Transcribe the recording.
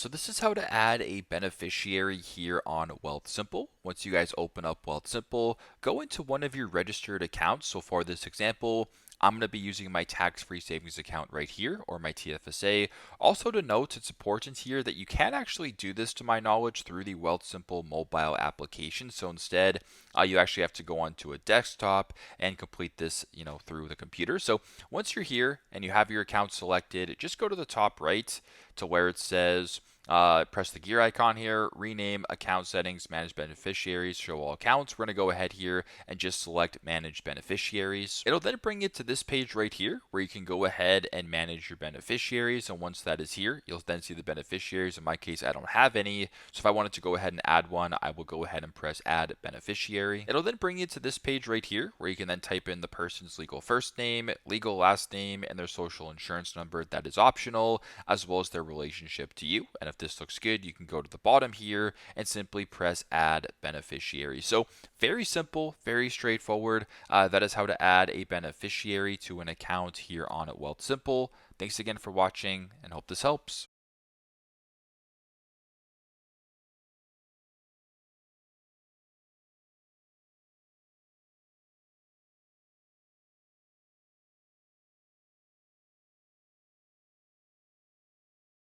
So this is how to add a beneficiary here on Wealthsimple. Once you guys open up Wealthsimple, go into one of your registered accounts. So for this example, I'm going to be using my tax-free savings account right here, or my TFSA. Also to note, it's important here that you can actually do this, to my knowledge, through the Wealthsimple mobile application. So instead, you actually have to go onto a desktop and complete this, through the computer. So once you're here and you have your account selected, just go to the top right to where it says press the gear icon here, rename account settings, manage beneficiaries, show all accounts. We're going to go ahead here and just select manage beneficiaries. It'll then bring you to this page right here where you can go ahead and manage your beneficiaries. And once that is here, you'll then see the beneficiaries. In my case, I don't have any. So if I wanted to go ahead and add one, I will go ahead and press add beneficiary. It'll then bring you to this page right here where you can then type in the person's legal first name, legal last name, and their social insurance number. That is optional, as well as their relationship to you. And if this looks good, you can go to the bottom here and simply press add beneficiary. So very simple, very straightforward. That is how to add a beneficiary to an account here on Wealthsimple. Thanks again for watching and hope this helps.